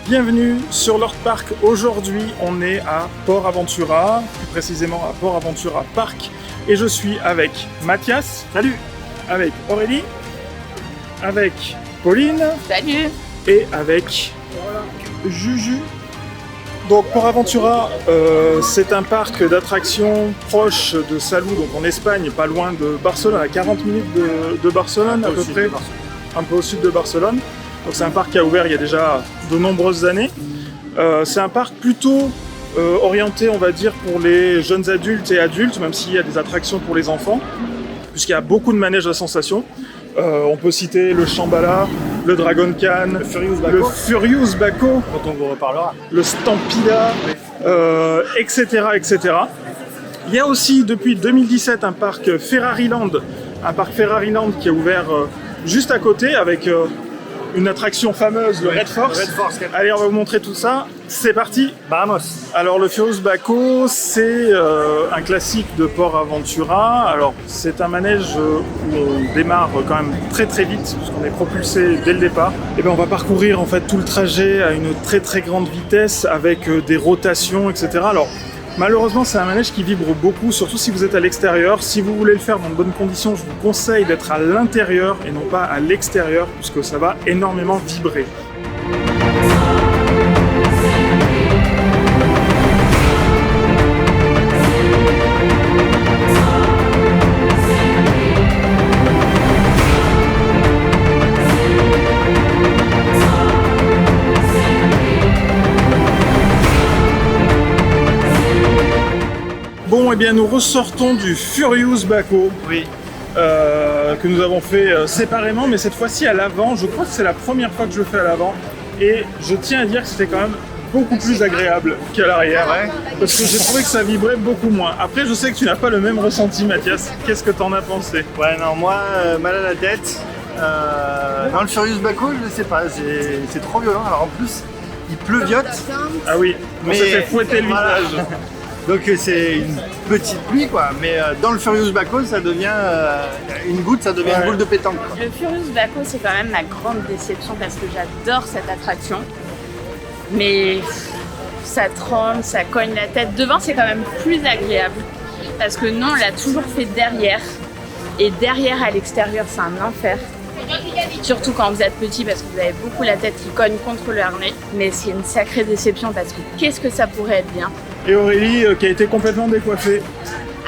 Bienvenue sur Lord Park. Aujourd'hui, on est à Port Aventura, plus précisément à Port Aventura Park. Et je suis avec Mathias. Salut. Avec Aurélie. Avec Pauline. Salut. Et avec Juju. Donc Port Aventura, c'est un parc d'attractions proche de Salou, donc en Espagne, pas loin de Barcelone, à 40 minutes de Barcelone à peu près, un peu au sud de Barcelone. Donc c'est un parc qui a ouvert il y a déjà de nombreuses années. C'est un parc plutôt orienté, on va dire, pour les jeunes adultes et adultes, même s'il y a des attractions pour les enfants, puisqu'il y a beaucoup de manèges à sensations. On peut citer le Shambhala, le Dragon Khan, le Furious Baco, quand on vous reparlera, le Stampida, etc., etc. Il y a aussi depuis 2017 un parc Ferrariland qui a ouvert juste à côté avec une attraction fameuse, le Red Force. Allez, on va vous montrer tout ça. C'est parti. Vamos. Alors le Furious Baco, c'est un classique de Port Aventura. Alors c'est un manège où on démarre quand même très très vite puisqu'on est propulsé dès le départ. Et bien on va parcourir en fait tout le trajet à une très très grande vitesse avec des rotations, etc. Alors malheureusement, c'est un manège qui vibre beaucoup, surtout si vous êtes à l'extérieur. Si vous voulez le faire dans de bonnes conditions, je vous conseille d'être à l'intérieur et non pas à l'extérieur, puisque ça va énormément vibrer. Bon, eh bien, nous ressortons du Furious Baco, que nous avons fait séparément, mais cette fois-ci à l'avant. Je crois que c'est la première fois que je le fais à l'avant, et je tiens à dire que c'était quand même beaucoup plus agréable qu'à l'arrière, parce que j'ai trouvé que ça vibrait beaucoup moins. Après, je sais que tu n'as pas le même ressenti, Mathias. Qu'est-ce que t'en as pensé? Ouais, non, moi, mal à la tête. Dans le Furious Baco, je ne sais pas, c'est trop violent. Alors en plus, il pleuviote. Ah oui, mais ça fait fouetter le voilà. visage. Donc c'est une petite pluie, quoi. Mais dans le Furious Baco, ça devient une goutte, ça devient une boule de pétanque, quoi. Le Furious Baco, c'est quand même ma grande déception parce que j'adore cette attraction. Mais ça tremble, ça cogne la tête. Devant, c'est quand même plus agréable. Parce que non, on l'a toujours fait derrière. Et derrière, à l'extérieur, c'est un enfer. Surtout quand vous êtes petit parce que vous avez beaucoup la tête qui cogne contre le harnais. Mais c'est une sacrée déception parce que qu'est-ce que ça pourrait être bien. Et Aurélie qui a été complètement décoiffée.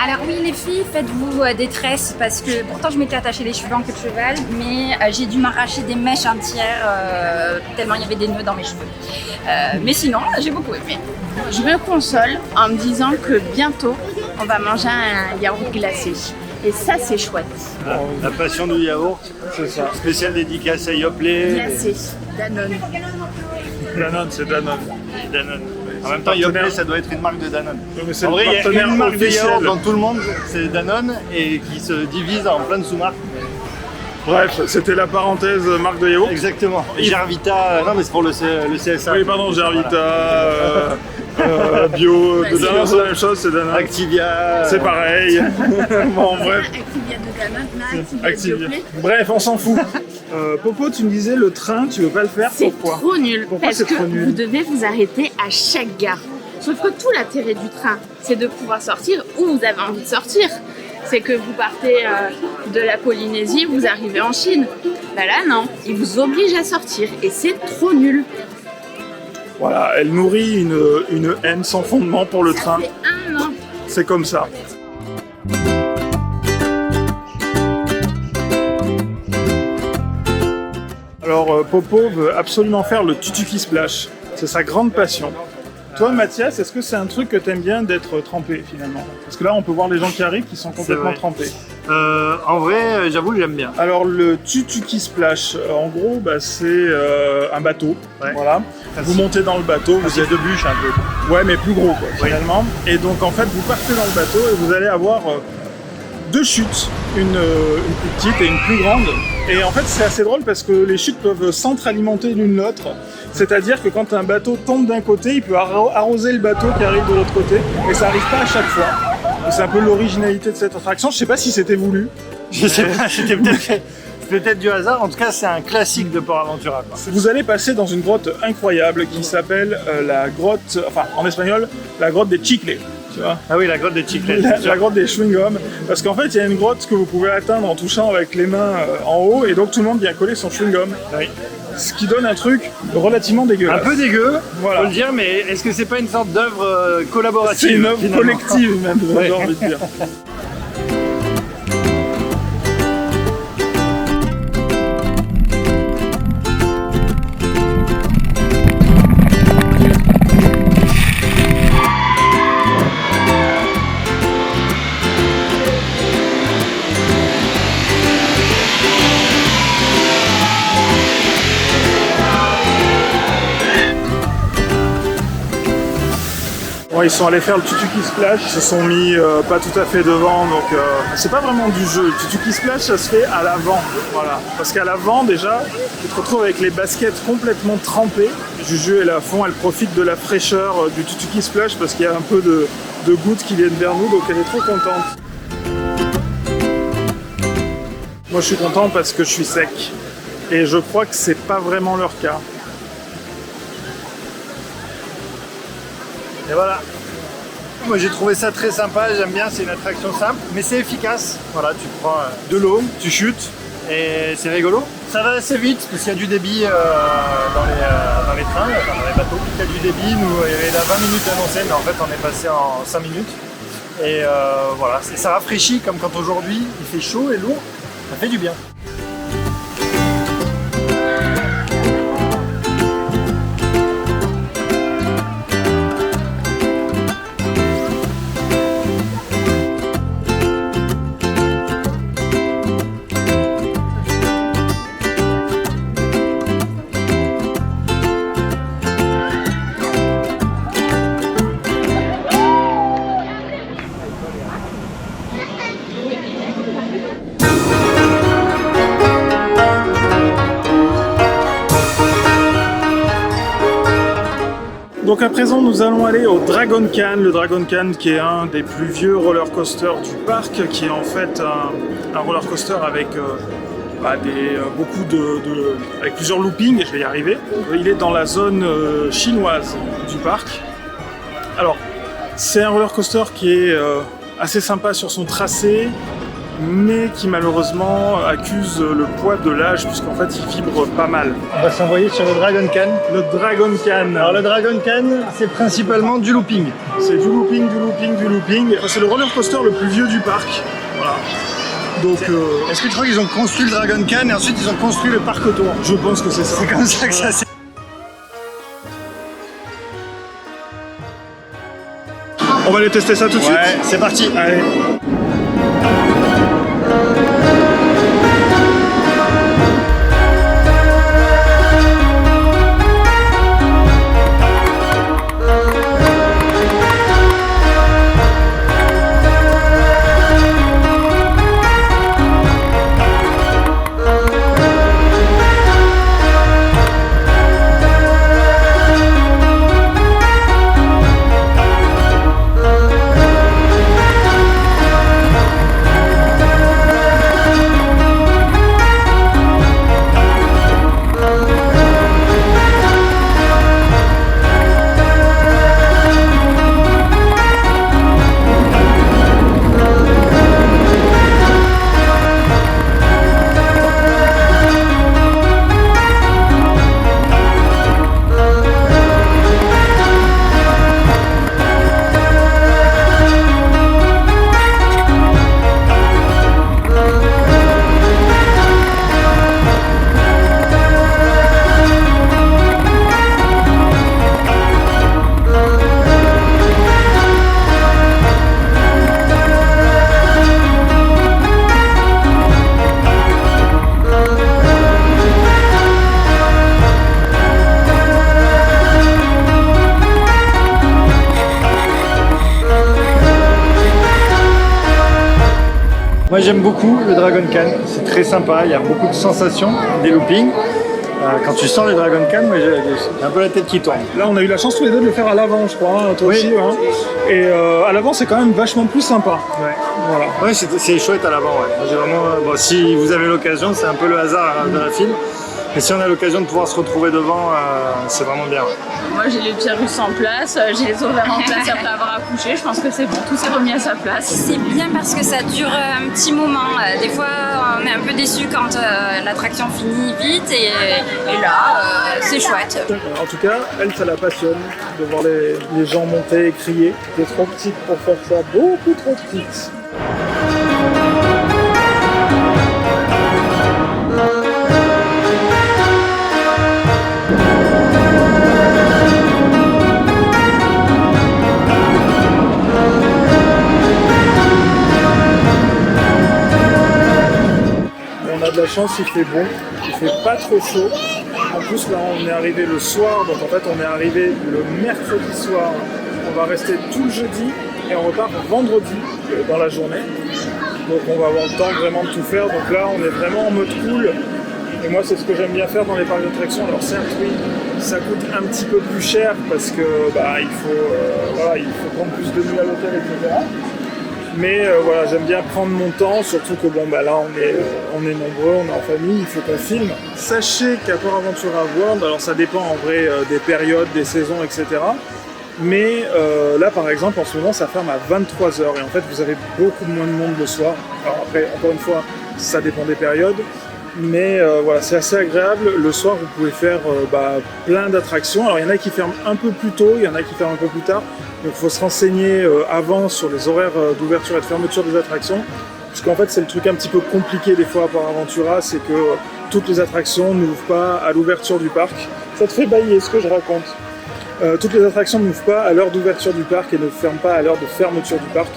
Alors oui les filles, faites-vous des tresses parce que pourtant je m'étais attachée les cheveux en queue de cheval, mais j'ai dû m'arracher des mèches entières tellement il y avait des nœuds dans mes cheveux. Mais sinon, j'ai beaucoup aimé. Je me console en me disant que bientôt, on va manger un yaourt glacé. Et ça, c'est chouette. Ah, la passion du yaourt, c'est ça. Spécial dédicace à Yoplait. Glacé, Danone. Danone, c'est Danone. Danone. En même temps, Yoplait, ça doit être une marque de Danone. Oui, en vrai, il y a une marque de yaourt dans tout le monde, c'est Danone, et qui se divise en plein de sous-marques. Bref, c'était la parenthèse marque de yaourt. Exactement. Gervita, non mais c'est pour le CSA. Oui, pardon, Gervita, Bio, de Danone, c'est la même chose, c'est Danone. Activia. C'est pareil. Bon, bref. Activia de Danone, Activia de Yoplait. Bref, on s'en fout. Popo, tu me disais le train, tu veux pas le faire, c'est pourquoi? Trop nul. Pourquoi parce c'est que trop nul? vous devez vous arrêter à chaque gare. Sauf que tout l'intérêt du train, c'est de pouvoir sortir où vous avez envie de sortir. C'est que vous partez de la Polynésie, vous arrivez en Chine. Bah là, non, ils vous obligent à sortir et c'est trop nul. Voilà, elle nourrit une haine sans fondement pour le train. Ça fait 1 an. C'est comme ça. Alors, Popo veut absolument faire le Tutuki Splash. C'est sa grande passion. Toi, Mathias, est-ce que c'est un truc que t'aimes bien d'être trempé finalement? Parce que là, on peut voir les gens qui arrivent qui sont complètement trempés. En vrai, j'avoue que j'aime bien. Alors, le Tutuki Splash, en gros, c'est un bateau. Ouais. Voilà. Vous montez dans le bateau, vous êtes de bûche un peu. Ouais, mais plus gros, quoi, finalement. Et donc, en fait, vous partez dans le bateau et vous allez avoir 2 chutes, une plus petite et une plus grande. Et en fait, c'est assez drôle parce que les chutes peuvent s'entre-alimenter l'une l'autre. C'est-à-dire que quand un bateau tombe d'un côté, il peut arroser le bateau qui arrive de l'autre côté. Et ça n'arrive pas à chaque fois. Et c'est un peu l'originalité de cette attraction. Je sais pas si c'était voulu. Je sais pas, c'était peut-être du hasard. En tout cas, c'est un classique de Port Aventura, quoi. Vous allez passer dans une grotte incroyable qui s'appelle la grotte, enfin en espagnol, la grotte des chicles. Tu vois, Ah oui, la grotte des chiclets. la grotte des chewing-gums. Parce qu'en fait, il y a une grotte que vous pouvez atteindre en touchant avec les mains en haut, et donc tout le monde vient coller son chewing-gum. Oui. Ce qui donne un truc relativement Un dégueulasse. peu dégueu, Voilà. faut le dire, mais est-ce que c'est pas une sorte d'œuvre collaborative? C'est une œuvre finalement collective même, Ouais. j'ai envie de dire. Bon, ils sont allés faire le Tutuki Splash, ils se sont mis pas tout à fait devant, donc c'est pas vraiment du jeu. Le Tutuki Splash, ça se fait à l'avant, voilà. Parce qu'à l'avant, déjà, tu te retrouves avec les baskets complètement trempées. Juju, elle est à fond, elle profite de la fraîcheur du Tutuki Splash parce qu'il y a un peu de gouttes qui viennent vers nous, donc elle est trop contente. Moi, je suis content parce que je suis sec. Et je crois que c'est pas vraiment leur cas. Et voilà. Moi j'ai trouvé ça très sympa, j'aime bien, c'est une attraction simple, mais c'est efficace. Voilà, tu prends de l'eau, tu chutes, et c'est rigolo. Ça va assez vite, parce qu'il y a du débit dans les trains, enfin, dans les bateaux. Il y a du débit, nous il y avait là 20 minutes annoncées, mais en fait on est passé en 5 minutes. Et voilà, ça rafraîchit comme quand aujourd'hui il fait chaud et lourd, ça fait du bien. Donc à présent, nous allons aller au Dragon Khan. Le Dragon Khan qui est un des plus vieux roller coasters du parc, qui est en fait un roller coaster avec avec plusieurs loopings, je vais y arriver. Il est dans la zone chinoise du parc. Alors, c'est un roller coaster qui est assez sympa sur son tracé, mais qui malheureusement accuse le poids de l'âge, puisqu'en fait il vibre pas mal. On va s'envoyer sur le Dragon Khan. Le Dragon Khan. Alors le Dragon Khan, c'est principalement du looping. C'est du looping, du looping, du looping. Enfin, c'est le roller coaster le plus vieux du parc. Voilà. Donc, Est-ce que tu crois qu'ils ont construit le Dragon Khan et ensuite ils ont construit le parc autour? je pense que c'est ça. C'est comme ça que ça s'est... On va aller tester ça tout de suite. Ouais, c'est parti. Allez. Moi j'aime beaucoup le Dragon Khan, c'est très sympa, il y a beaucoup de sensations, des loopings. quand tu sors les Dragon Khan, moi j'ai un peu la tête qui tourne. Là, on a eu la chance tous les deux de le faire à l'avant, je crois, hein, toi Oui. aussi. Hein. Et à l'avant, c'est quand même vachement plus sympa. Ouais. Voilà. Ouais, c'est chouette à l'avant. Ouais. Moi, j'ai vraiment, bon, si vous avez l'occasion, c'est un peu le hasard de la file. Mais si on a l'occasion de pouvoir se retrouver devant, c'est vraiment bien. Ouais. Moi, j'ai les pieds russes en place, j'ai les ovaires en place après avoir accouché. Je pense que c'est bon, tout s'est remis à sa place. C'est bien parce que ça dure un petit moment. Des fois, on est un peu déçu quand l'attraction finit vite et là, c'est chouette. En tout cas, elle, ça la passionne de voir les gens monter et crier. T'es trop petite pour faire ça, beaucoup trop petite. On a de la chance, il fait bon, il fait pas trop chaud. En plus, là, on est arrivé le soir, donc en fait, on est arrivé le mercredi soir. On va rester tout le jeudi et on repart vendredi dans la journée. Donc, on va avoir le temps vraiment de tout faire. Donc là, on est vraiment en mode cool. Et moi, c'est ce que j'aime bien faire dans les parcs d'attractions. Alors certes, oui, ça coûte un petit peu plus cher parce que il faut prendre plus de nuits à l'hôtel, etc. Mais voilà, j'aime bien prendre mon temps, surtout que là on est nombreux, on est en famille, il faut qu'on filme. Sachez qu'à Port Aventura World, alors ça dépend en vrai des périodes, des saisons, etc. Mais là par exemple en ce moment ça ferme à 23h et en fait vous avez beaucoup moins de monde le soir. Alors après, encore une fois, ça dépend des périodes. Mais voilà, c'est assez agréable. Le soir, vous pouvez faire plein d'attractions. Alors, il y en a qui ferment un peu plus tôt, il y en a qui ferment un peu plus tard. Donc, il faut se renseigner avant sur les horaires d'ouverture et de fermeture des attractions. Parce qu'en fait, c'est le truc un petit peu compliqué des fois à Port Aventura, c'est que toutes les attractions n'ouvrent pas à l'ouverture du parc. Ça te fait bailler ce que je raconte. Toutes les attractions n'ouvrent pas à l'heure d'ouverture du parc et ne ferment pas à l'heure de fermeture du parc.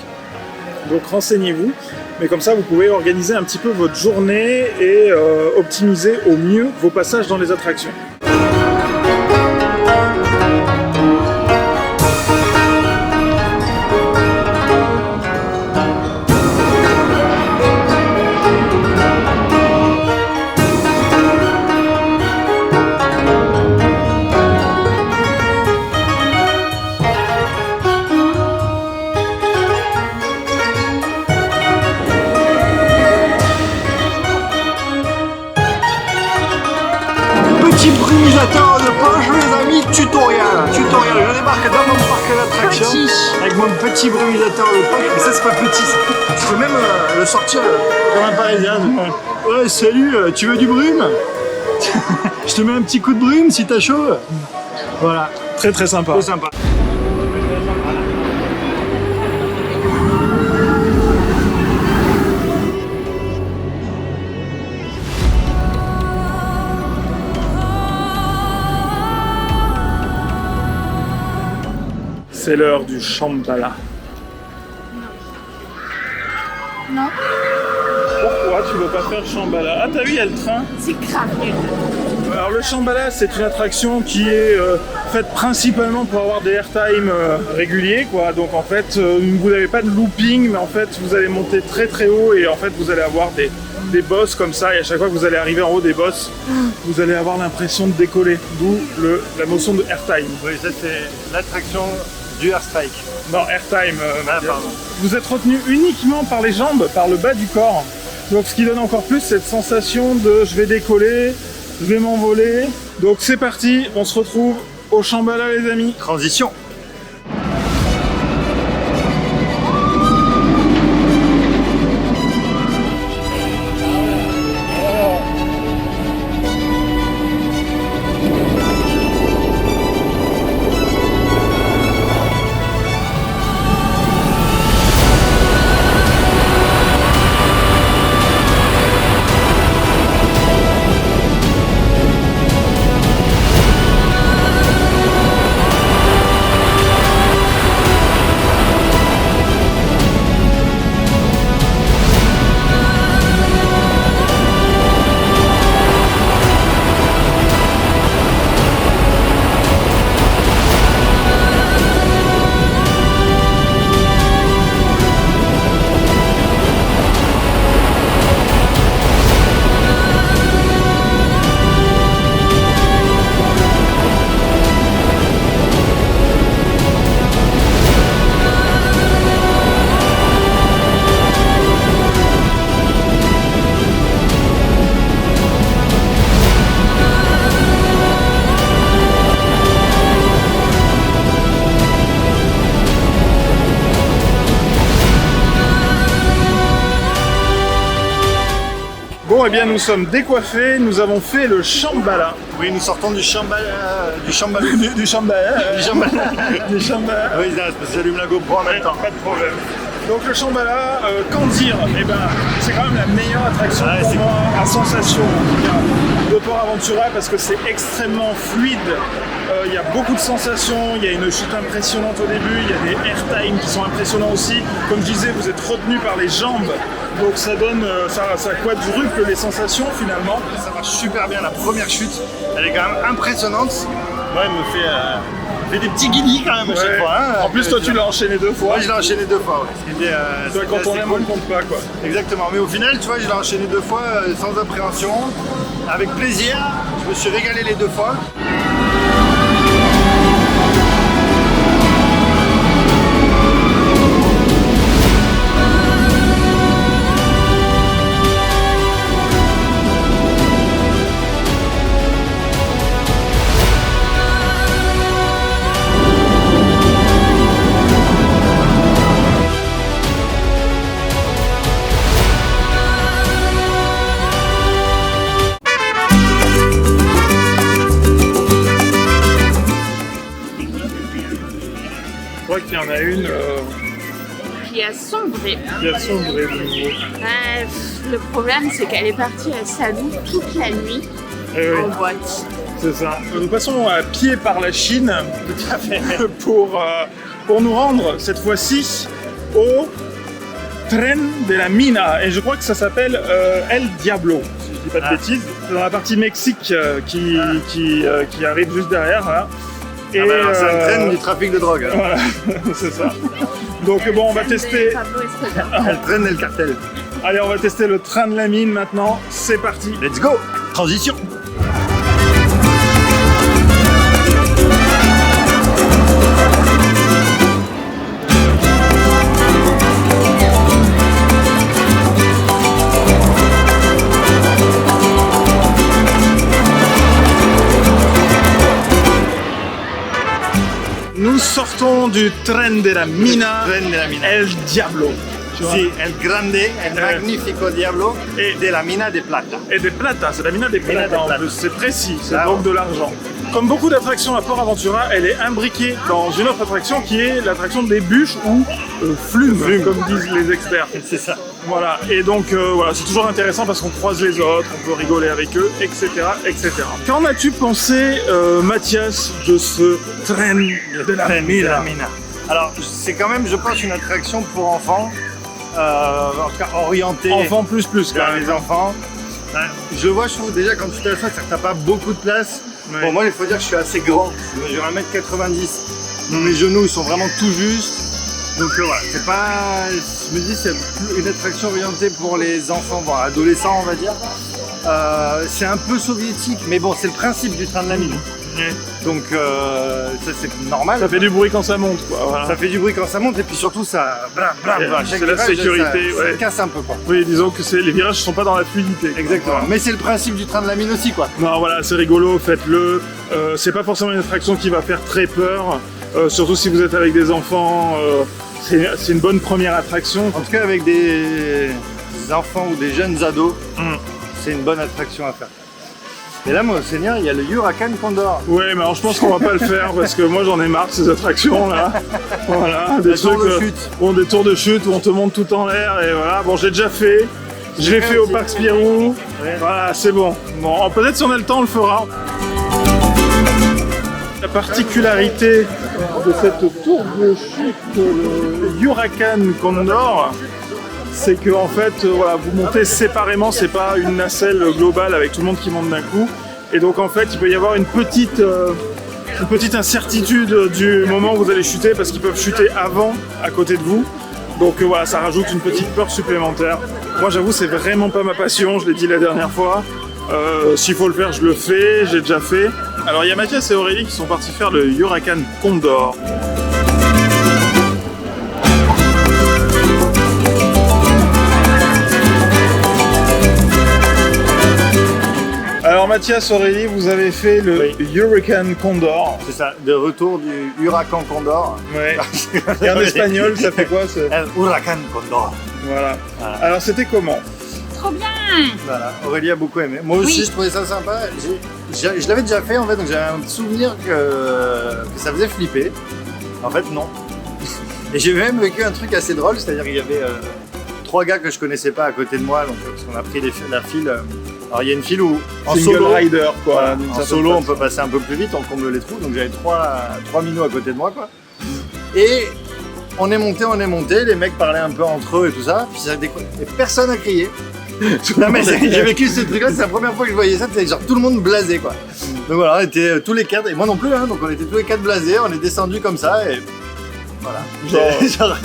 Donc renseignez-vous, mais comme ça vous pouvez organiser un petit peu votre journée et optimiser au mieux vos passages dans les attractions. Petit brumisateur de poche, les amis, tutoriel. Je débarque dans mon parc d'attraction avec mon petit brumisateur de poche. Mais ça, c'est pas petit, ça. Je peux même le sortir comme un parisien. Ouais, salut, tu veux du brume? Je te mets un petit coup de brume si t'as chaud. Voilà, Très très sympa. trop sympa. C'est l'heure du Shambhala. Non, Pourquoi tu veux pas faire Shambhala? Ah t'as vu, il y a le train. c'est grave nul. Alors le Shambhala, c'est une attraction qui est faite principalement pour avoir des airtime réguliers, quoi. Donc en fait, vous n'avez pas de looping, mais en fait vous allez monter très très haut et en fait vous allez avoir des bosses comme ça. Et à chaque fois que vous allez arriver en haut des bosses, vous allez avoir l'impression de décoller. D'où la notion de airtime. Oui, ça c'est l'attraction du Air Strike. Non, airtime. Pardon. Vous êtes retenu uniquement par les jambes, par le bas du corps. Donc ce qui donne encore plus cette sensation de je vais décoller, je vais m'envoler. Donc c'est parti, on se retrouve au Shambhala les amis. Transition. Bon, eh bien, nous sommes décoiffés, nous avons fait le Shambhala. Oui, nous sortons du Shambhala. Du Shambhala. Du Shambhala. Du Shambhala. Du Shambhala. Oui, c'est parce que j'allume la GoPro en même temps. Pas de problème. Donc le Shambhala, qu'en dire? Eh ben, c'est quand même la meilleure attraction pour moi, à sensation en tout cas, de Port Aventura parce que c'est extrêmement fluide. Il y a beaucoup de sensations, il y a une chute impressionnante au début, il y a des airtime qui sont impressionnants aussi. Comme je disais, vous êtes retenu par les jambes, donc ça donne, ça quadruple les sensations finalement. Ça marche super bien, la première chute, elle est quand même impressionnante. Moi, elle me fait des petits guillis quand même à chaque fois. Hein, en plus, toi, tu l'as enchaîné 2 fois. Moi, je l'ai enchaîné 2 fois. Ouais. Quand on aime, on ne compte pas, quoi. Exactement. Mais au final, tu vois, je l'ai enchaîné 2 fois sans appréhension, avec plaisir. Je me suis régalé les 2 fois. Je crois qu'il y en a une Qui a sombré. qui a sombré de nouveau. Le problème, c'est qu'elle est partie à Salou toute la nuit Eh oui, en boîte. c'est ça. Nous passons à pied par la Chine Tout à fait. pour nous rendre cette fois-ci au Tren de la Mina. Et je crois que ça s'appelle El Diablo, si je dis pas de bêtises. C'est dans la partie Mexique qui arrive juste derrière. Là. Et, C'est un train du trafic de drogue. Hein. Voilà, c'est ça. Donc bon, on va tester. Pablo Escobar. Elle traîne le cartel. Allez, on va tester le train de la mine maintenant. C'est parti. Let's go. Transition. Nous sortons du Tren de la Mina, Tren de la Mina. El Diablo. Tu vois. Sí, el grande, el magnifico diablo Et- de la mina de plata. Et des plata, c'est la mina des Mina plata de en plata. plus, c'est précis, c'est Ah, donc ouais. de l'argent. Comme beaucoup d'attractions à Port Aventura, elle est imbriquée dans une autre attraction qui est l'attraction des bûches ou flume, comme disent les experts. C'est ça. Voilà, et donc voilà, c'est toujours intéressant parce qu'on croise les autres, on peut rigoler avec eux, etc. etc. Qu'en as-tu pensé, Mathias, de ce train de la Tren de Mina? la mina. Alors, c'est quand même, je pense, une attraction pour enfants, en tout cas orientée Enfant plus quand vers même. les enfants. Je le vois, je trouve déjà quand tu t'assois, c'est que t'as pas beaucoup de place. Ouais. Bon, moi, il faut dire que je suis assez grand, je mesure 1m90. Donc mes genoux, ils sont vraiment tout justes. Donc voilà, c'est pas. Je me dis, c'est une attraction orientée pour les enfants, bon, adolescents, on va dire. C'est un peu soviétique, mais bon, c'est le principe du train de la mine. Ouais. Donc ça, c'est normal. Ça fait du bruit quand ça monte, quoi. Voilà. Ça fait du bruit quand ça monte et puis surtout ça. Bla, bla, bla. C'est Chaque la virage, sécurité, ça ouais. casse un peu quoi. Oui, disons que les virages ne sont pas dans la fluidité. Exactement. Voilà. Mais c'est le principe du train de la mine aussi quoi. Non, voilà, c'est rigolo, faites-le. C'est pas forcément une attraction qui va faire très peur, surtout si vous êtes avec des enfants. C'est une bonne première attraction. En tout cas avec des enfants ou des jeunes ados, Mm. c'est une bonne attraction à faire. Et là, moi, au Seigneur, il y a le Huracan Condor. Ouais, mais alors je pense qu'on va pas le faire parce que moi j'en ai marre de ces attractions là. Voilà, des La tour trucs, de chute. bon, des tours de chute où on te monte tout en l'air et voilà. Bon, j'ai déjà fait. Je l'ai fait au aussi. parc Spirou. Ouais. Voilà, c'est bon. Bon, peut-être si on a le temps, on le fera. La particularité de cette tour de chute, le Huracan Condor, c'est que en fait, voilà, vous montez séparément, c'est pas une nacelle globale avec tout le monde qui monte d'un coup. Et donc en fait, il peut y avoir une petite incertitude du moment où vous allez chuter parce qu'ils peuvent chuter avant, à côté de vous. Donc voilà, ça rajoute une petite peur supplémentaire. Moi, j'avoue, c'est vraiment pas ma passion. Je l'ai dit la dernière fois. S'il faut le faire, je le fais. J'ai déjà fait. Alors, il y a Mathias et Aurélie qui sont partis faire le Huracan Condor. Alors Mathias, Aurélie, vous avez fait le Huracan Condor. C'est ça, de retour du Huracan Condor. Ouais. Et en espagnol, ça fait quoi El Huracan Condor. Voilà. Voilà. Alors c'était comment? Trop bien. Voilà, Aurélie a beaucoup aimé. Moi aussi, Oui. je trouvais ça sympa. Je l'avais déjà fait en fait, donc j'avais un souvenir que ça faisait flipper. En fait, non. Et j'ai même vécu un truc assez drôle, c'est-à-dire qu'il y avait 3 gars que je connaissais pas à côté de moi, donc parce qu'on a pris la file. Alors il y a une file où en Single solo, rider, quoi. voilà, d'une en certaine solo on façon. peut passer un peu plus vite, on comble les trous. Donc j'avais 3 minots à côté de moi, quoi. Et on est monté, les mecs parlaient un peu entre eux et tout ça, puis ça déconne. Et personne n'a crié. Non mais j'ai vécu ce truc-là, c'est la première fois que je voyais ça, c'est genre tout le monde blasé, quoi. Donc voilà, on était tous les 4, et moi non plus, hein, donc on était tous les 4 blasés, on est descendus comme ça, et voilà. Genre,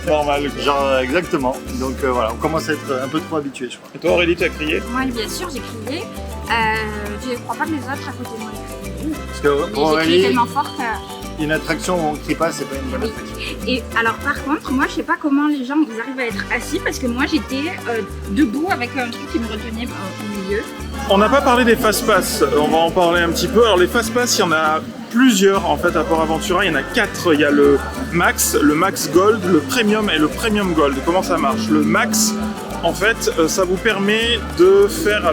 normal, quoi. Genre, exactement. Donc voilà, on commence à être un peu trop habitués, je crois. Et toi, Aurélie, tu as crié? Moi, bien sûr, j'ai crié. Je crois pas que les autres à côté de moi aient crié. Parce que Mais pour j'ai crié Aurélie, tellement fort que... une attraction où on ne crie pas, c'est pas une bonne attraction. Et alors, par contre, moi, je sais pas comment les gens ils arrivent à être assis parce que moi, j'étais debout avec un truc qui me retenait au milieu. On n'a pas parlé des fast-pass, on va en parler un petit peu. Alors les fast-pass, il y en a plusieurs en fait à Port Aventura, il y en a 4. Il y a le Max Gold, le Premium et le Premium Gold. Comment ça marche? Le Max, en fait, ça vous permet de faire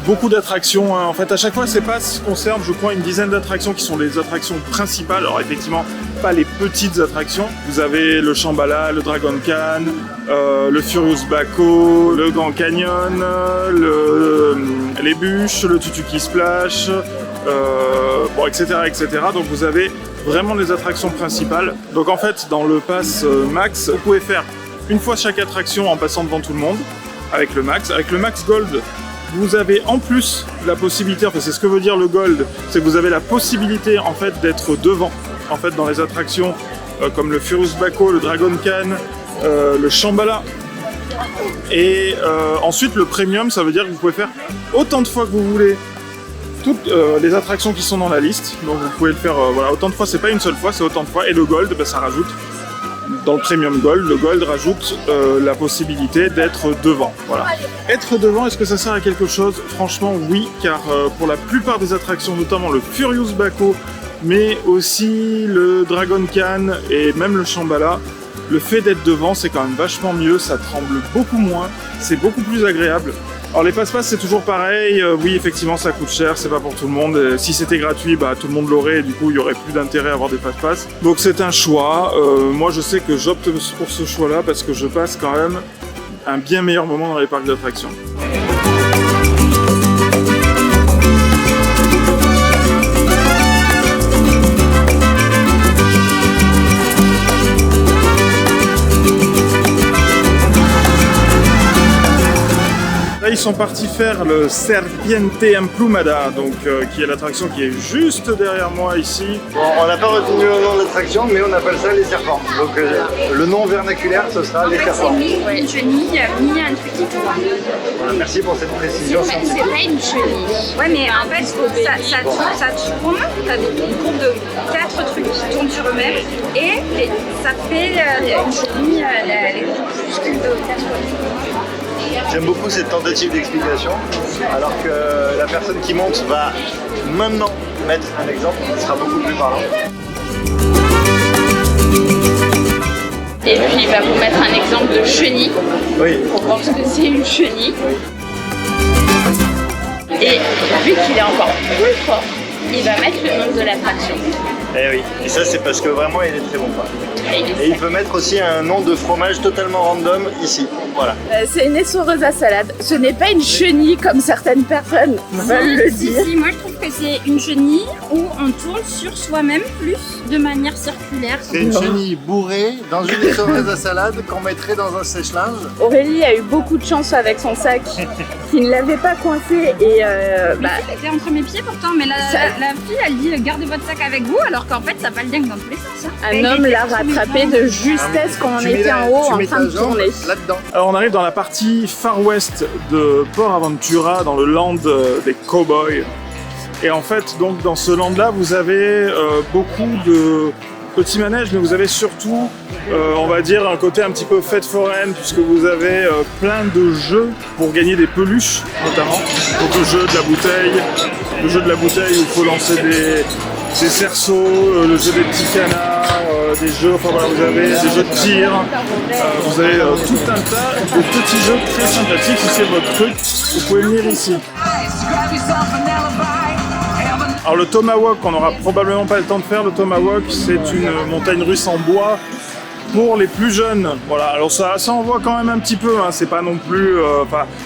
beaucoup d'attractions, hein. En fait, à chaque fois, ces passes concernent, je crois, une dizaine d'attractions qui sont les attractions principales. Alors, effectivement, pas les petites attractions. Vous avez le Shambhala, le Dragon Khan, le Furious Baco, le Grand Canyon, les bûches, le Tutuki Splash, etc., etc. Donc, vous avez vraiment les attractions principales. Donc, en fait, dans le pass Max, vous pouvez faire une fois chaque attraction en passant devant tout le monde avec le Max. Avec le Max Gold, vous avez en plus la possibilité, enfin c'est ce que veut dire le Gold, c'est que vous avez la possibilité en fait d'être devant, en fait dans les attractions comme le Furious Baco, le Dragon Khan, le Shambhala. Et ensuite le Premium, ça veut dire que vous pouvez faire autant de fois que vous voulez toutes les attractions qui sont dans la liste. Donc vous pouvez le faire autant de fois, c'est pas une seule fois, c'est autant de fois. Et le Gold, ça rajoute. Dans le Premium Gold, le Gold rajoute la possibilité d'être devant. Voilà. Être devant, est-ce que ça sert à quelque chose? Franchement, oui, car pour la plupart des attractions, notamment le Furious Baco, mais aussi le Dragon Khan et même le Shambhala, le fait d'être devant, c'est quand même vachement mieux, ça tremble beaucoup moins, c'est beaucoup plus agréable. Alors les passe-passe c'est toujours pareil, oui effectivement ça coûte cher, c'est pas pour tout le monde, si c'était gratuit tout le monde l'aurait et du coup il y aurait plus d'intérêt à avoir des passe-passe. Donc c'est un choix, moi je sais que j'opte pour ce choix là parce que je passe quand même un bien meilleur moment dans les parcs d'attractions. Là, ils sont partis faire le Serpiente Emplumada, donc qui est l'attraction qui est juste derrière moi ici. Bon, on n'a pas retenu le nom de l'attraction, mais on appelle ça les serpents. Donc le nom vernaculaire, ce sera les C'est serpents. une chenille mi-intuitive. Voilà, merci pour cette précision. C'est pas une chenille. Ouais, mais en fait, ça tourne, t'as une courbe de 4 trucs qui tournent sur eux-mêmes et ça fait une chenille, les groupuscules de 4 trucs. J'aime beaucoup cette tentative d'explication, alors que la personne qui monte va maintenant mettre un exemple qui sera beaucoup plus parlant. Et puis il va vous mettre un exemple de chenille Oui. pour voir ce que c'est une chenille. Et vu qu'il est encore plus fort, il va mettre le nom de l'attraction. Eh oui, et ça c'est parce que vraiment il est très bon. Quoi. Et Et il peut mettre aussi un nom de fromage totalement random ici. Voilà. c'est une essoreuse à salade. Ce n'est pas une chenille comme certaines personnes veulent le dire. Si, moi je trouve que c'est une chenille où on tourne sur soi-même plus de manière circulaire. C'est une chenille bourrée dans une essoreuse à salade qu'on mettrait dans un sèche-linge. Aurélie a eu beaucoup de chance avec son sac qui ne l'avait pas coincé et C'était entre mes pieds pourtant, mais la fille elle dit gardez votre sac avec vous alors qu'en fait ça va le dingue dans tous les sens. Hein. un homme l'a rattrapé de justesse quand on Tu mets était en haut tu en mets train ta de jambe tourner. là-dedans. Alors on arrive dans la partie Far West de Port Aventura, dans le land des cowboys. Et en fait, donc dans ce land-là, vous avez beaucoup de petits manèges, mais vous avez surtout, on va dire, un côté un petit peu fête foraine, puisque vous avez plein de jeux pour gagner des peluches, notamment. Donc le jeu de la bouteille où il faut lancer des cerceaux, le jeu des petits canards, des jeux, enfin voilà, vous avez des jeux de tir, vous avez tout un tas de petits jeux très sympathiques. Si c'est votre truc, vous pouvez venir ici. Alors le Tomahawk, on n'aura probablement pas le temps de faire. Le Tomahawk, c'est une montagne russe en bois pour les plus jeunes. Voilà, alors ça en voit quand même un petit peu, hein. C'est pas non plus...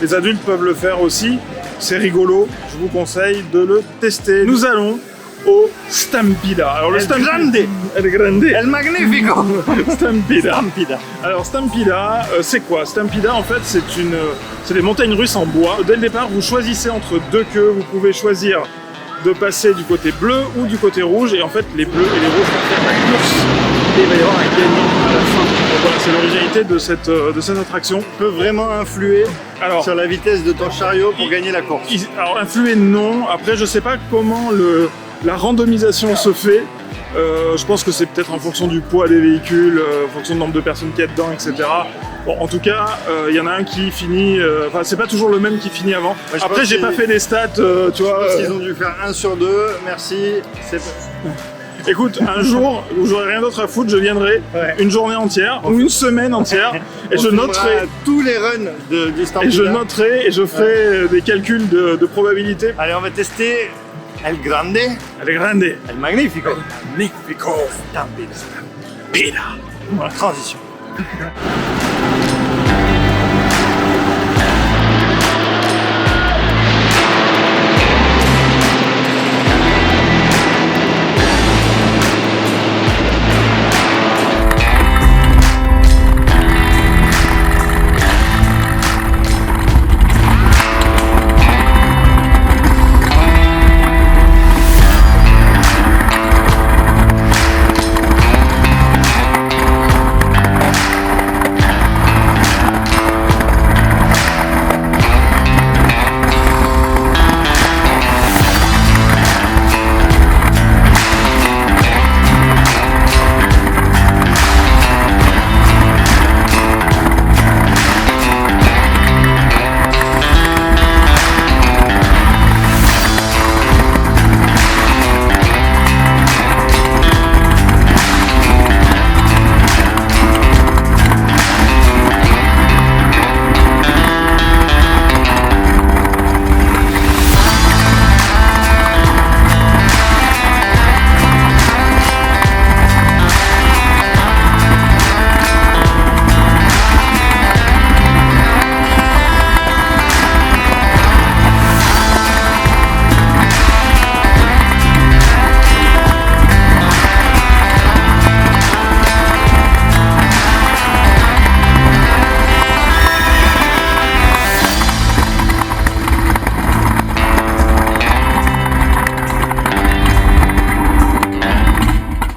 les adultes peuvent le faire aussi. C'est rigolo, je vous conseille de le tester. Nous allons au Stampida. Alors le Stampida... El Grande. El Magnifico. Stampida. Alors Stampida, c'est quoi? Stampida, en fait, c'est des montagnes russes en bois. Dès le départ, vous choisissez entre deux queues. Vous pouvez choisir de passer du côté bleu ou du côté rouge. Et en fait, les bleus et les rouges vont faire la course. Et il va y avoir un gagnant à la fin. Donc voilà, c'est l'originalité de cette attraction. Peut vraiment influer Alors, sur la vitesse de ton chariot pour gagner la course. Alors influer, non. Après, je sais pas comment la randomisation se fait. Je pense que c'est peut-être en fonction du poids des véhicules, en fonction du nombre de personnes qu'il y a dedans, etc. Bon, en tout cas, il y en a un qui finit... Enfin, c'est pas toujours le même qui finit avant. Ouais, après, j'ai pas fait les stats, tu vois. Ils ont dû faire 1 sur 2, merci. Écoute, un jour où j'aurai rien d'autre à foutre, je viendrai une journée entière ou une semaine entière et je noterai tous les runs du Stampida. Et je noterai et je ferai des calculs de probabilité. Allez, on va tester El Grande. El Grande. El Magnifico. Magnifico. Stampida. Voilà, transition.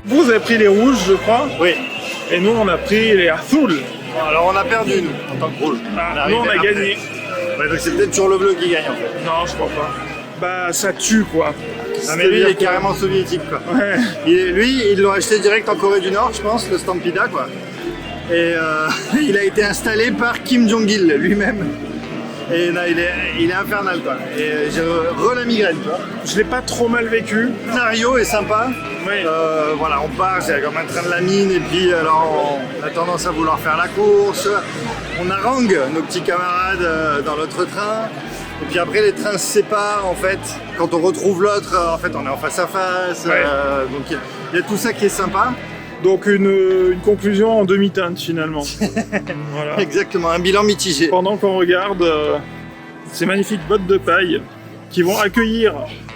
Vous avez pris les rouges, je crois. Oui. Et nous, on a pris les azul. Alors on a perdu, nous, en tant que rouge. Nous, on a gagné. Ouais, donc c'est peut-être toujours le bleu qui gagne, en fait. Non, je crois pas. Bah, ça tue, quoi. Ah, mais lui, il est carrément soviétique, quoi. Ouais. Lui, ils l'ont acheté direct en Corée du Nord, je pense, le Stampida, quoi. Et il a été installé par Kim Jong-il lui-même. Et là, il est infernal, quoi. Et j'ai la migraine, quoi. Je l'ai pas trop mal vécu. Le scénario est sympa. Oui. Voilà, on part, c'est comme un train de la mine, et puis alors on a tendance à vouloir faire la course. On harangue nos petits camarades dans l'autre train. Et puis après, les trains se séparent, en fait. Quand on retrouve l'autre, en fait, on est en face à face. Ouais. Donc il y a tout ça qui est sympa. Donc une conclusion en demi-teinte finalement. Voilà. Exactement, un bilan mitigé. Pendant qu'on regarde ces magnifiques bottes de paille qui vont accueillir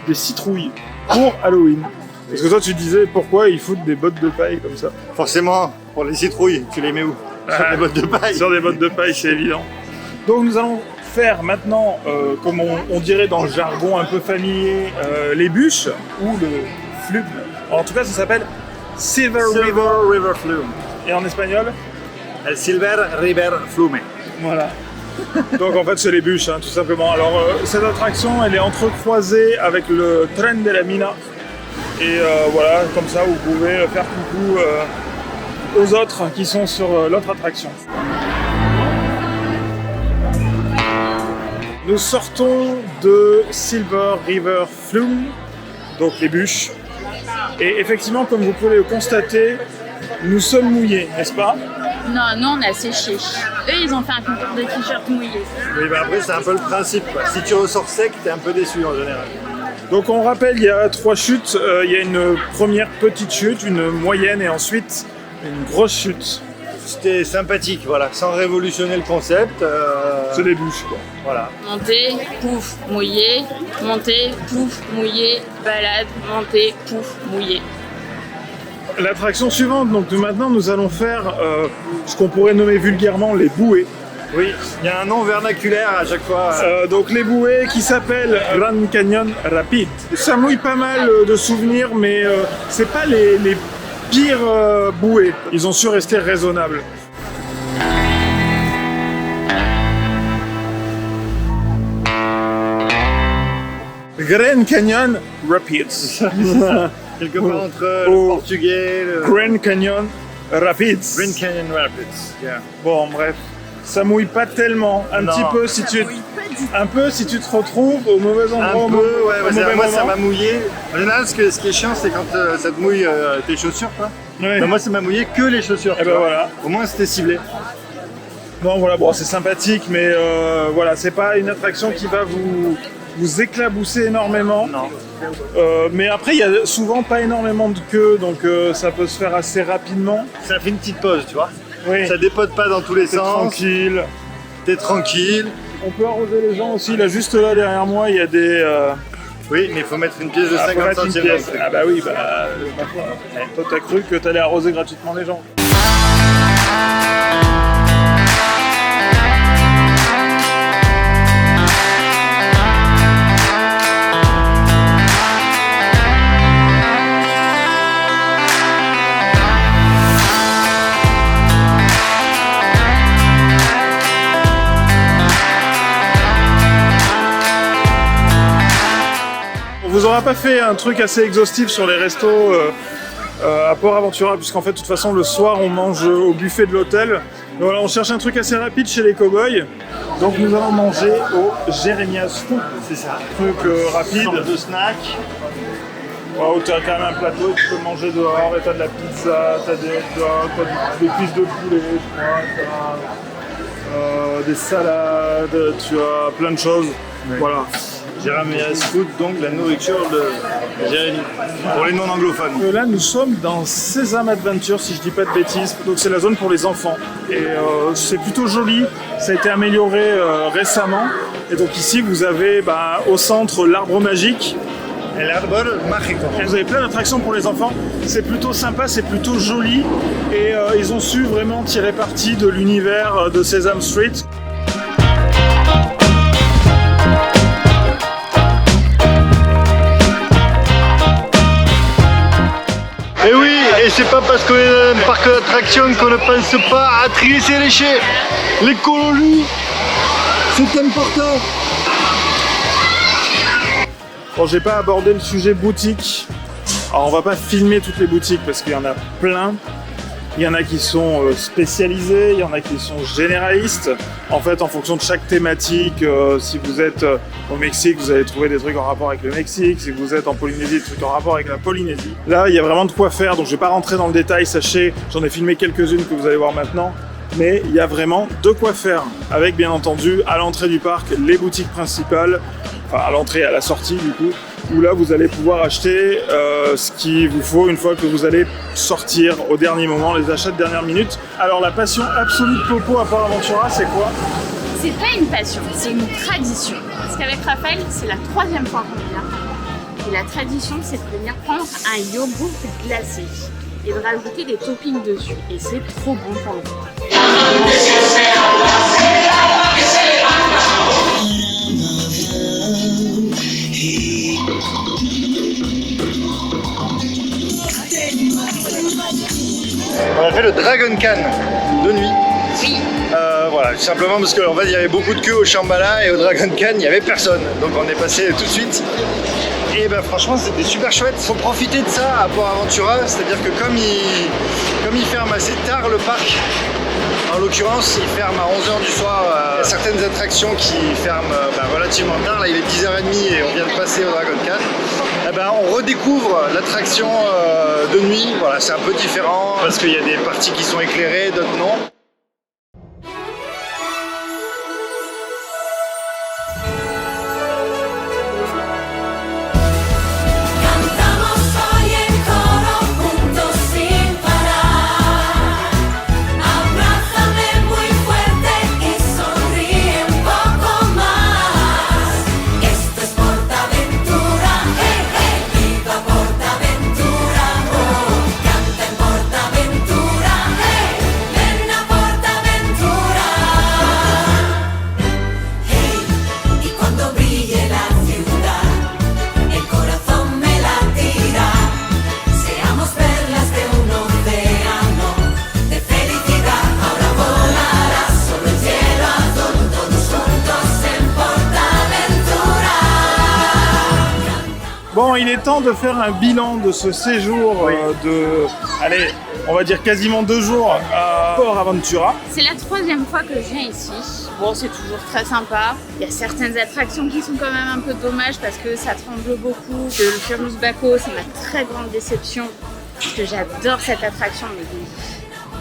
des citrouilles pour Halloween. Parce que toi tu disais pourquoi ils foutent des bottes de paille comme ça. Forcément, pour les citrouilles, tu les mets où? Sur des bottes de paille. Sur des bottes de paille, c'est évident. Donc nous allons faire maintenant, comme on dirait dans le jargon un peu familier, les bûches ou le flume. En tout cas ça s'appelle Silver River Flume. Et en espagnol, El Silver River Flume. voilà. Donc en fait c'est les bûches, hein, tout simplement. Alors cette attraction elle est entrecroisée avec le Tren de la Mina. Et voilà, comme ça vous pouvez faire coucou aux autres qui sont sur l'autre attraction. Nous sortons de Silver River Flume, donc les bûches. Et effectivement, comme vous pouvez le constater, nous sommes mouillés, n'est-ce pas? Non, nous on a séché. Eux, ils ont fait un concours de t-shirts mouillés. Oui, bah après, c'est un peu le principe, quoi. Si tu ressors sec, t'es un peu déçu en général. Donc on rappelle, il y a 3 chutes. Il y a une première petite chute, une moyenne et ensuite une grosse chute. C'était sympathique, voilà, sans révolutionner le concept. C'est des bûches, quoi. Voilà. Monter, pouf, mouillé. Monter, pouf, mouillé. Balade, monter, pouf, mouillé. L'attraction suivante, donc maintenant nous allons faire ce qu'on pourrait nommer vulgairement les bouées. Oui, il y a un nom vernaculaire à chaque fois. Donc les bouées qui s'appellent Grand Canyon Rapid. Ça mouille pas mal de souvenirs, mais c'est pas les pires bouées. Ils ont su rester raisonnables. Grand Canyon Rapids. Quelque part entre le portugais, le Grand Canyon Rapids. Grand Canyon Rapids. Yeah. Bon, bref, ça mouille pas tellement. Un Non. petit peu si tu te retrouves au mauvais endroit. Un au peu, ouais, au mauvais moi ça moment. m'a mouillé. En général, ce qui est chiant, c'est quand ça te mouille tes chaussures, quoi. Ouais. Mais moi, ça m'a mouillé que les chaussures. Et tu ben vois. voilà. Au moins, c'était ciblé. Non, voilà, bon, c'est sympathique, mais voilà, c'est pas une attraction qui va vous éclabousser énormément. Non. Mais après, il y a souvent pas énormément de queue, donc ça peut se faire assez rapidement. Ça fait une petite pause, tu vois. Oui, Ça dépote pas dans tous les c'est sens. tranquille. T'es tranquille. On peut arroser les gens aussi. Là, juste là derrière moi, il y a des. Oui, mais il faut mettre une pièce de faut 50 mettre une centimes. pièce. Ah bah oui, bah. Ma foi. Toi, t'as cru que t'allais arroser gratuitement les gens. On vous aura pas fait un truc assez exhaustif sur les restos à Port Aventura, puisqu'en fait, de toute façon, le soir, on mange au buffet de l'hôtel. Donc voilà, on cherche un truc assez rapide chez les cowboys. Donc nous allons manger au Jeremias Food. C'est ça. Truc rapide. Sorte de snack. Où tu as quand même un plateau et tu peux manger dehors. Et tu as de la pizza, tu as des hot dogs, des cuisses de poulet, tu as des salades, tu as plein de choses. Oui. Voilà. Jeremias Food, donc la nourriture de Jérémy. Pour les non-anglophones. Là, nous sommes dans Sesame Adventure, si je dis pas de bêtises. Donc, c'est la zone pour les enfants. Et c'est plutôt joli. Ça a été amélioré récemment. Et donc, ici, vous avez au centre l'arbre magique. El árbol mágico. Et vous avez plein d'attractions pour les enfants. C'est plutôt sympa, c'est plutôt joli. Et ils ont su vraiment tirer parti de l'univers de Sesame Street. Et oui, et c'est pas parce qu'on est dans un parc d'attractions qu'on ne pense pas à trier ses déchets. L'écologie, c'est important. Bon, j'ai pas abordé le sujet boutique. Alors, on va pas filmer toutes les boutiques parce qu'il y en a plein. Il y en a qui sont spécialisés, il y en a qui sont généralistes. En fait, en fonction de chaque thématique, si vous êtes au Mexique, vous allez trouver des trucs en rapport avec le Mexique. Si vous êtes en Polynésie, des trucs en rapport avec la Polynésie. Là, il y a vraiment de quoi faire, donc je vais pas rentrer dans le détail. Sachez, j'en ai filmé quelques-unes que vous allez voir maintenant. Mais il y a vraiment de quoi faire. Avec, bien entendu, à l'entrée du parc, les boutiques principales. Enfin, à l'entrée et à la sortie, du coup. Où là, vous allez pouvoir acheter ce qu'il vous faut une fois que vous allez sortir au dernier moment, les achats de dernière minute. Alors, la passion absolue de Popo à Port Aventura, c'est quoi? C'est pas une passion, c'est une tradition. Parce qu'avec Raphaël, c'est la 3e fois qu'on vient. Et la tradition, c'est de venir prendre un yogourt glacé et de rajouter des toppings dessus. Et c'est trop bon pour le corps. On a fait le Dragon Khan de nuit. Oui. Voilà, tout simplement parce qu'en fait il y avait beaucoup de queue au Shambhala et au Dragon Khan il n'y avait personne. Donc on est passé tout de suite. Et ben franchement c'était super chouette. Faut profiter de ça à Port Aventura, c'est-à-dire que comme il ferme assez tard le parc, en l'occurrence il ferme à 11h du soir. Il y a certaines attractions qui ferment relativement tard. Là il est 10h30 et on vient de passer au Dragon Khan. eh ben, on redécouvre l'attraction de nuit. Voilà, c'est un peu différent parce qu'il y a des parties qui sont éclairées, d'autres non. Bon, il est temps de faire un bilan de ce séjour de, allez, on va dire quasiment 2 jours à Port Aventura. C'est la 3e fois que je viens ici. Bon, c'est toujours très sympa. Il y a certaines attractions qui sont quand même un peu dommages parce que ça tremble beaucoup. Le Furious Baco, c'est ma très grande déception parce que j'adore cette attraction, mais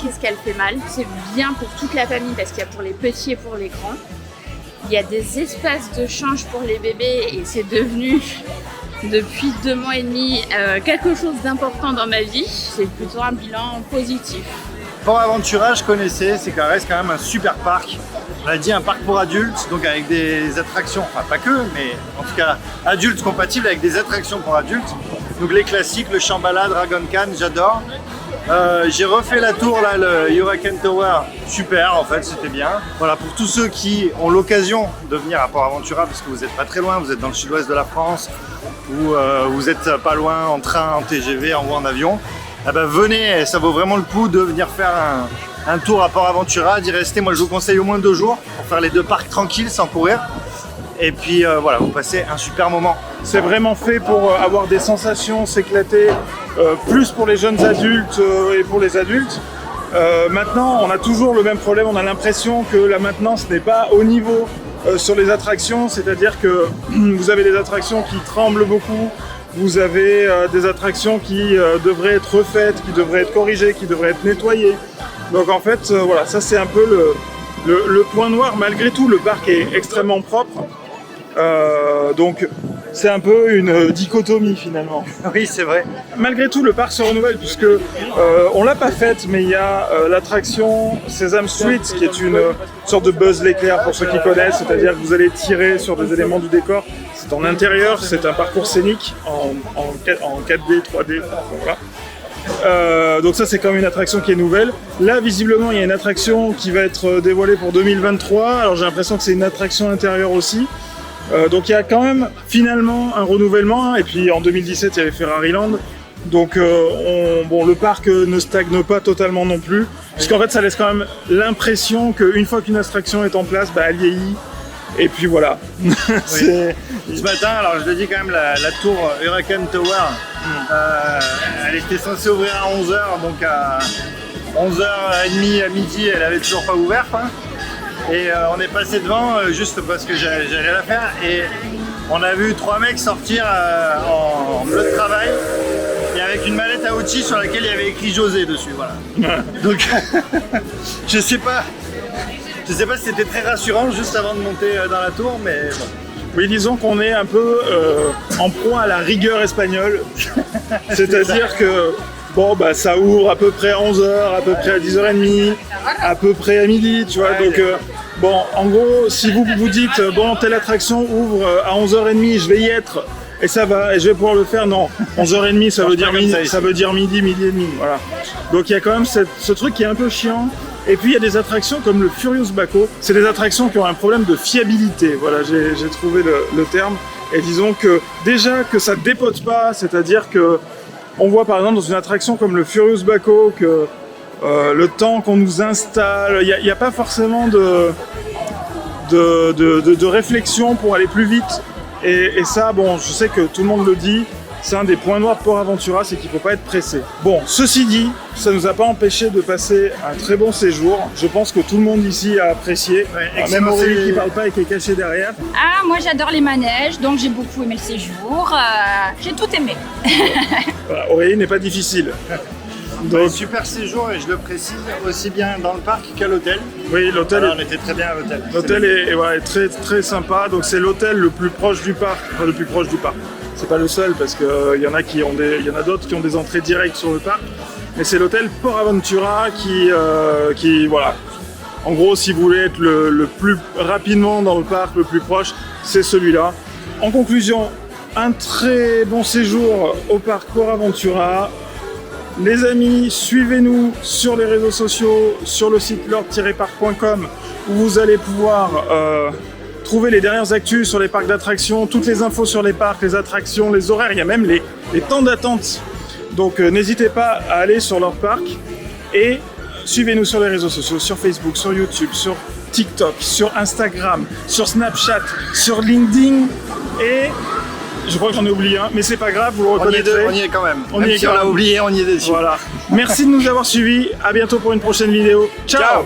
qu'est-ce qu'elle fait mal. C'est bien pour toute la famille parce qu'il y a pour les petits et pour les grands. Il y a des espaces de change pour les bébés et c'est devenu... depuis 2 mois et demi, quelque chose d'important dans ma vie. C'est plutôt un bilan positif. Port Aventura, je connaissais, c'est quand reste quand même un super parc. On a dit un parc pour adultes, donc avec des attractions, enfin pas que, mais en tout cas adultes compatibles avec des attractions pour adultes. Donc les classiques, le Shambhala, Dragon Khan, j'adore. J'ai refait la tour là, le Hurricane Tower, super en fait, c'était bien. Voilà, pour tous ceux qui ont l'occasion de venir à Port Aventura, parce que vous n'êtes pas très loin, vous êtes dans le sud-ouest de la France, ou vous êtes pas loin en train, en TGV, ou en avion, eh ben, venez, ça vaut vraiment le coup de venir faire un tour à Port Aventura, d'y rester. Moi je vous conseille au moins 2 jours pour faire les 2 parcs tranquilles sans courir. Et puis voilà, vous passez un super moment. C'est vraiment fait pour avoir des sensations, s'éclater, plus pour les jeunes adultes et pour les adultes. Maintenant, on a toujours le même problème, on a l'impression que la maintenance n'est pas au niveau sur les attractions, c'est-à-dire que vous avez des attractions qui tremblent beaucoup, vous avez des attractions qui devraient être refaites, qui devraient être corrigées, qui devraient être nettoyées. Donc en fait, voilà, ça c'est un peu le point noir. Malgré tout, le parc est extrêmement propre. Donc c'est un peu une dichotomie finalement. Oui, c'est vrai. Malgré tout, le parc se renouvelle puisque on l'a pas faite, mais il y a l'attraction Sesame Street qui est une sorte de Buzz l'éclair pour ceux qui connaissent, c'est-à-dire que vous allez tirer sur des éléments du décor. C'est en intérieur, c'est un parcours scénique en 4D, 3D, voilà. Donc ça c'est quand même une attraction qui est nouvelle. Là visiblement il y a une attraction qui va être dévoilée pour 2023, alors j'ai l'impression que c'est une attraction intérieure aussi. Donc il y a quand même finalement un renouvellement, et puis en 2017 il y avait Ferrari Land, donc bon, le parc ne stagne pas totalement non plus, puisqu'en fait ça laisse quand même l'impression qu'une fois qu'une attraction est en place, bah, elle vieillit, et puis voilà. Oui. Ce matin, alors je le dis quand même, la tour Hurricane Tower, elle était censée ouvrir à 11h, donc à 11h30 à midi elle avait toujours pas ouvert, quoi. Et on est passé devant juste parce que j'allais la faire, et on a vu 3 mecs sortir en bleu de travail et avec une mallette à outils sur laquelle il y avait écrit José dessus, voilà. Donc je sais pas si c'était très rassurant juste avant de monter dans la tour, mais bon. Oui, disons qu'on est un peu en proie à la rigueur espagnole, c'est-à-dire que bon, bah, ça ouvre à peu près à 11h, à peu près à 10h30, à peu près à midi, tu vois. Donc, bon, en gros, si vous vous dites, bon, telle attraction ouvre à 11h30, je vais y être, et ça va, et je vais pouvoir le faire, non. 11h30, ça veut dire midi, ça veut dire midi, midi et demi, voilà. Donc, il y a quand même ce truc qui est un peu chiant. Et puis, il y a des attractions comme le Furious Baco. C'est des attractions qui ont un problème de fiabilité. Voilà, j'ai trouvé le terme. Et disons que, déjà, que ça dépote pas, c'est-à-dire que on voit par exemple dans une attraction comme le Furious Baco que le temps qu'on nous installe, il n'y a pas forcément de réflexion pour aller plus vite. Et ça, bon, je sais que tout le monde le dit, C'est un des points noirs de Port Aventura, c'est qu'il ne faut pas être pressé. Bon, ceci dit, ça ne nous a pas empêché de passer un très bon séjour. Je pense que tout le monde ici a apprécié. Ouais, Même Aurélie qui ne parle pas et qui est cachée derrière. Ah, moi j'adore les manèges, donc j'ai beaucoup aimé le séjour. J'ai tout aimé. Voilà, Aurélie n'est pas difficile. Donc, super séjour, et je le précise, aussi bien dans le parc qu'à l'hôtel. Oui, l'hôtel On était très bien à l'hôtel. L'hôtel est très très sympa, donc c'est l'hôtel le plus proche du parc, enfin le plus proche du parc. C'est pas le seul parce qu'il y en a d'autres qui ont des entrées directes sur le parc, mais c'est l'hôtel Port Aventura qui voilà. En gros, si vous voulez être le plus rapidement dans le parc, le plus proche, c'est celui-là. En conclusion, un très bon séjour au parc Port Aventura. Les amis, suivez-nous sur les réseaux sociaux, sur le site lord-park.com où vous allez pouvoir trouver les dernières actus sur les parcs d'attractions, toutes les infos sur les parcs, les attractions, les horaires, il y a même les temps d'attente. Donc n'hésitez pas à aller sur leur parc et suivez-nous sur les réseaux sociaux, sur Facebook, sur YouTube, sur TikTok, sur Instagram, sur Snapchat, sur LinkedIn et... Je crois que j'en ai oublié un, mais c'est pas grave, vous le reconnaîtrez. On y est quand même. On Même y est si quand on l'a même. oublié, on y est dessus. Voilà. Merci de nous avoir suivis. À bientôt pour une prochaine vidéo. Ciao.